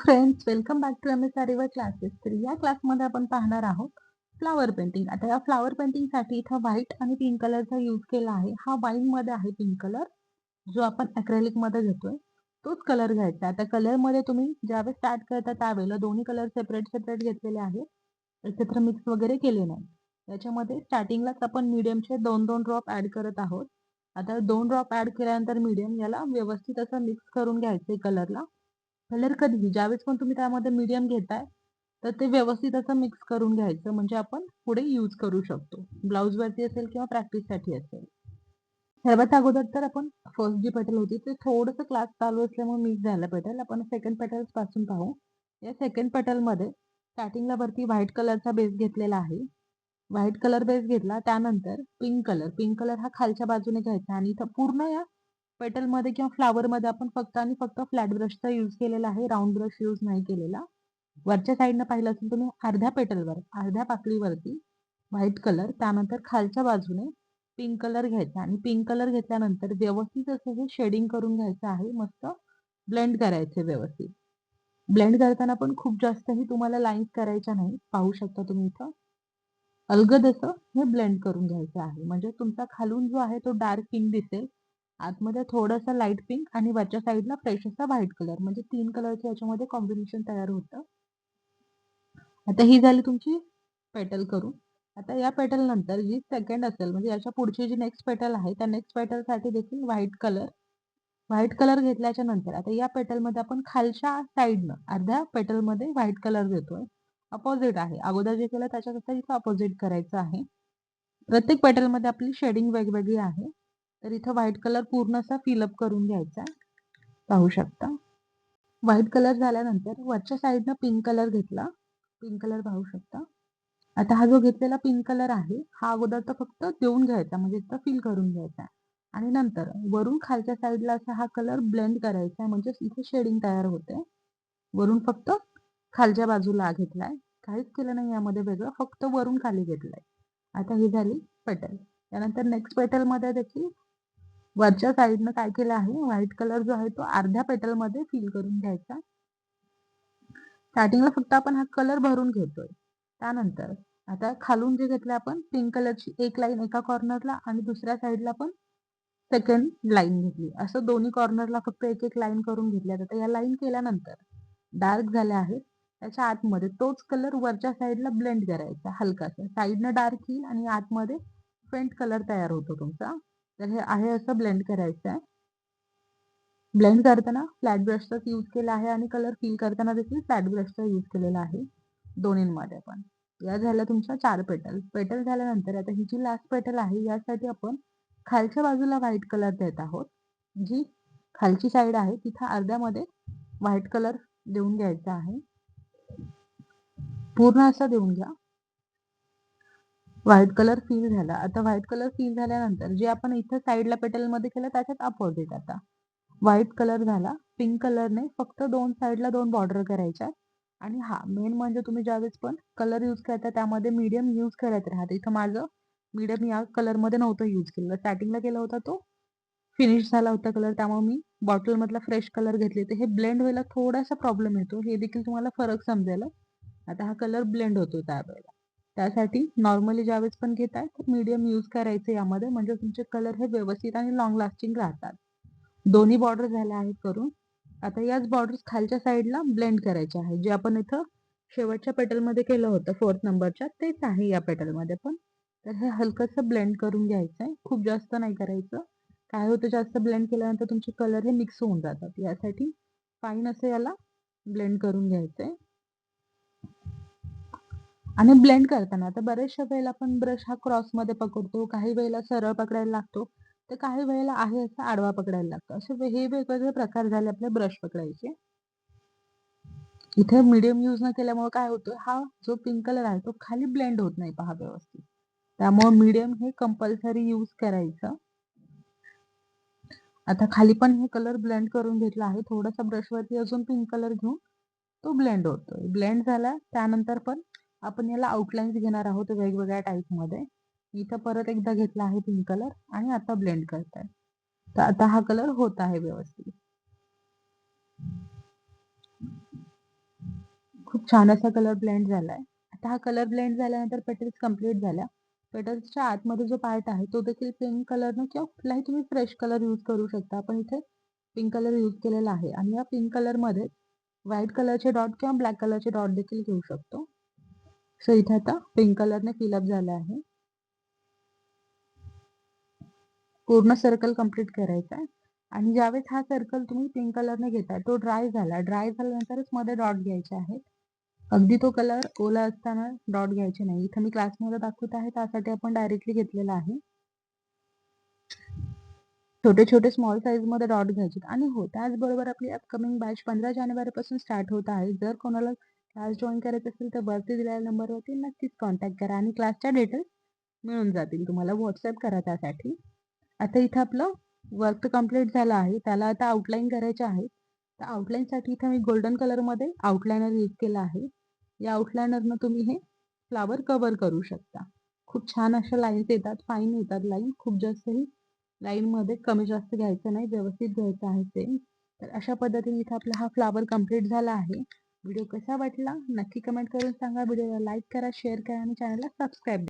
Friends, welcome back to MS. Classes. तर या क्लासमध्ये आपण पाहणार आहोत फ्लॉवर पेंटिंग. आता या फ्लॉवर पेंटिंगसाठी इथं व्हाईट आणि पिंक कलरचा यूज केला आहे. हा वाईनमध्ये आहे पिंक कलर, जो आपण ॲक्रेलिकमध्ये घेतोय. तोच कलर घ्यायचा. आता कलरमध्ये तुम्ही ज्यावेळेस स्टार्ट करता त्यावेळेला दोन्ही कलर सेपरेट सेपरेट घेतलेले आहेत. एकत्र मिक्स वगैरे केले नाही. त्याच्यामध्ये स्टार्टिंगलाच आपण मीडियमचे 2-2 ड्रॉप ॲड करत आहोत. आता 2 ड्रॉप ॲड केल्यानंतर मीडियम याला व्यवस्थित असं मिक्स करून घ्यायचंय कलरला. कलर कधीही ज्यावेळेस पण तुम्ही त्यामध्ये मीडियम घेताय, तर ते व्यवस्थित असं मिक्स करून घ्यायचं म्हणजे आपण पुढे यूज करू शकतो. ब्लाउजवरती असेल किंवा प्रॅक्टिससाठी असेल. सर्वात अगोदर तर आपण फर्स्ट जी पेटल होती ते थोडंसं क्लास चालू असल्यामुळे मिक्स झालं पेटल. आपण सेकंड पेटल्स पासून पाहू. या सेकंड पेटलमध्ये स्टार्टिंगला वरती व्हाईट कलरचा बेस घेतलेला आहे. व्हाईट कलर बेस घेतला त्यानंतर पिंक कलर हा खालच्या बाजूने घ्यायचा आणि इथं पूर्ण या पेटलमध्ये किंवा फ्लॉवरमध्ये आपण फक्त आणि फक्त फ्लॅट ब्रशचा यूज केलेला आहे. राउंड ब्रश यूज नाही केलेला. वरच्या साईडनं पाहिलं असेल तुम्ही अर्ध्या पेटलवर, अर्ध्या पाकळीवरती व्हाईट कलर, त्यानंतर खालच्या बाजूने पिंक कलर घ्यायचा आणि पिंक कलर घेतल्यानंतर व्यवस्थित असं हे शेडिंग करून घ्यायचं आहे. मस्त ब्लेंड करायचे व्यवस्थित. ब्लेंड करताना पण खूप जास्तही तुम्हाला लाईन्स करायच्या नाही. पाहू शकता तुम्ही इथं. अलगद असं हे ब्लेंड करून घ्यायचं आहे. म्हणजे तुमचा खालून जो आहे तो डार्क पिंक दिसेल. आतमध्ये थोडासा लाईट पिंक आणि वरच्या साईडला फ्रेश असा व्हाईट कलर म्हणजे 3 कलरचं याच्यामध्ये कॉम्बिनेशन तयार होतं. आता ही झाली तुमची पेटल करून. आता या पेटल नंतर जी सेकंड असेल म्हणजे याच्या पुढची जी नेक्स्ट पेटल आहे त्या नेक्स्ट पेटलसाठी देखील व्हाईट कलर घेतल्याच्या नंतर आता या पेटलमध्ये आपण खालच्या साईडनं अर्ध्या पेटलमध्ये व्हाईट कलर देतोय. अपोजिट आहे. अगोदर जे केलं त्याच्यापेक्षा इथं अपोजिट करायचं आहे. प्रत्येक पेटलमध्ये आपली शेडिंग वेगवेगळी आहे. तर इथं व्हाईट कलर पूर्ण असा फिलअप करून घ्यायचा. पाहू शकता. व्हाईट कलर झाल्यानंतर वरच्या साईडनं पिंक कलर घेतला. पिंक कलर पाहू शकता. आता हा जो घेतलेला पिंक कलर आहे, हा अगोदर तर फक्त देऊन घ्यायचा म्हणजे इथं फिल करून घ्यायचा आणि नंतर वरून खालच्या साईडला असा हा कलर ब्लेंड करायचा म्हणजे इथे शेडिंग तयार होते. वरून फक्त खालच्या बाजूला घेतलाय. काहीच केलं नाही यामध्ये वेगळं, फक्त वरून खाली घेतलंय. आता ही झाली पेटल. त्यानंतर नेक्स्ट पेटलमध्ये देखील वरच्या साईडनं काय केलं आहे, व्हाईट कलर जो आहे तो अर्ध्या पेटलमध्ये फिल करून घ्यायचा. स्टार्टिंगला फक्त आपण हा कलर भरून घेतोय. त्यानंतर आता खालून जे घेतलं आपण पिंक कलरची एक लाईन एका कॉर्नरला आणि दुसऱ्या साईडला पण सेकंड लाईन घेतली. असं दोन्ही कॉर्नरला फक्त एक एक लाईन करून घेतल्या. आता या लाईन केल्यानंतर डार्क झाल्या आहेत. त्याच्या आतमध्ये तोच कलर वरच्या साईडला ब्लेंड करायचा हलकासा. साईडनं डार्क येईल आणि आतमध्ये फेंट कलर तयार होतो तुमचा. तर हे आहे असं ब्लेंड करायचं आहे. ब्लेंड करताना फ्लॅट ब्रशचाच यूज केला आहे आणि कलर फिल करताना देखील फ्लॅट ब्रशचा यूज केलेला आहे. दोन्हींमध्ये पण. या झाल्या तुमच्या 4 पेटल. पेटल झाल्यानंतर आता ही जी लास्ट पेटल आहे यासाठी आपण खालच्या बाजूला व्हाईट कलर देत आहोत. जी खालची साईड आहे तिथं अर्ध्यामध्ये व्हाईट कलर देऊन घ्यायचा आहे. पूर्ण असा देऊन घ्या. व्हाईट कलर फिल झाला. आता व्हाईट कलर फिल झाल्यानंतर जे आपण इथं साईडला पेटलमध्ये केलं त्याच्यात अपोजिट आता व्हाईट कलर झाला. पिंक कलरने फक्त 2 साईडला 2 बॉर्डर करायच्या आणि हा मेन म्हणजे तुम्ही ज्यावेळेस पण कलर यूज करता त्यामध्ये मीडियम यूज करत राहा. इथं माझं मीडियम या कलरमध्ये नव्हतं यूज केलेलं. स्टार्टिंगला केला होता तो फिनिश झाला होता कलर, त्यामुळे मी बॉटलमधला फ्रेश कलर घेतले. तर हे ब्लेंड व्हायला थोडासा प्रॉब्लेम येतो. हे देखील तुम्हाला फरक समजेल. आता हा कलर ब्लेंड होतो त्यावेळेला. त्यासाठी नॉर्मली ज्यावेळेस पण घेताय तर मीडियम यूज करायचं यामध्ये म्हणजे तुमचे कलर हे व्यवस्थित आणि लॉंग लास्टिंग राहतात. दोन्ही बॉर्डर झाल्या आहेत करून. आता याच बॉर्डर्स खालच्या साईडला ब्लेंड करायच्या आहेत. जे आपण इथं शेवटच्या पेटलमध्ये केलं होतं 4th नंबरच्या तेच आहे या पेटलमध्ये पण. तर हे हलकंसं ब्लेंड करून घ्यायचं आहे. खूप जास्त नाही करायचं. काय होतं जास्त ब्लेंड केल्यानंतर तुमचे कलर हे मिक्स होऊन जातात. यासाठी फाईन असं याला ब्लेंड करून घ्यायचंय. आणि ब्लेंड करताना आता बऱ्याचशा वेळेला आपण ब्रश हा क्रॉसमध्ये पकडतो, काही वेळेला सरळ पकडायला लागतो, तर काही वेळेला आहे असं आडवा पकडायला लागतो. असे हे वेगवेगळे प्रकार झाले आपले ब्रश पकडायचे. इथे मीडियम यूज न केल्यामुळे काय होतं, हा जो पिंक कलर आहे तो खाली ब्लेंड होत नाही पहा व्यवस्थित. त्यामुळे मीडियम हे कंपल्सरी यूज करायचं. आता खाली पण हे कलर ब्लेंड करून घेतला आहे. थोडासा ब्रशवरती अजून पिंक कलर घेऊन तो ब्लेंड होतोय. ब्लेंड झाला त्यानंतर पण आपण याला आउटलाईन्स घेणार आहोत वेगवेगळ्या टाईपमध्ये. इथं परत एकदा घेतला आहे पिंक कलर आणि आता ब्लेंड करताय. तर आता हा कलर होत आहे व्यवस्थित. खूप छान असा कलर ब्लेंड झालाय. आता हा कलर ब्लेंड झाल्यानंतर पेटल्स कंप्लीट झाल्या. पेटल्सच्या आतमध्ये जो पार्ट आहे तो देखील पिंक कलरनं किंवा कुठलाही तुम्ही फ्रेश कलर यूज करू शकता. आपण इथे पिंक कलर यूज केलेला आहे आणि या पिंक कलरमध्ये व्हाईट कलरचे डॉट किंवा ब्लॅक कलरचे डॉट देखील घेऊ शकतो. सो इथे आता पिंक कलरने फिलअप झालं आहे. पूर्ण सर्कल कंप्लीट करायचा आहे आणि ज्यावेळेस हा सर्कल तुम्ही पिंक कलरने घेताय तो ड्राय झाला. ड्राय झाल्यानंतरच मध्ये डॉट घ्यायचे आहेत. अगदी तो कलर ओला असताना डॉट घ्यायचे नाही. इथे मी क्लासमध्ये दाखवत आहे त्यासाठी आपण डायरेक्टली घेतलेला आहे. छोटे-छोटे स्मॉल साईजमध्ये डॉट घ्यायचे आणि हो, त्याचबरोबर आपली अपकमिंग बॅच 15 जानेवारीपासून स्टार्ट होत आहे. जर कोणाला क्लास जॉइन करायचा असेल तर वरती दिलेल्या नंबरवरती नक्कीच कॉन्टॅक्ट करा आणि क्लासच्या डिटेल्स मिळून जातील तुम्हाला. WhatsApp करा त्यासाठी. आता इथं आपलं वर्क तर कंप्लीट झालं आहे. त्याला आता आउटलाईन करायचे आहे. तर आउटलाईनसाठी इथं मी गोल्डन कलरमध्ये आउटलाइनर यूज केला आहे. या आउटलाइनरनं तुम्ही हे फ्लॉवर कव्हर करू शकता. खूप छान अशा लाईन्स येतात, फाईन येतात लाईन. खूप जास्तही लाईनमध्ये कमी जास्त घ्यायचं नाही, व्यवस्थित घ्यायचं आहे सेम. तर अशा पद्धतीने इथे आपला हा फ्लॉवर कंप्लीट झाला आहे. व्हिडिओ कसा वाटला नक्की कमेंट करून सांगा. व्हिडिओला लाईक करा, शेअर करा आणि चॅनलला सबस्क्राईब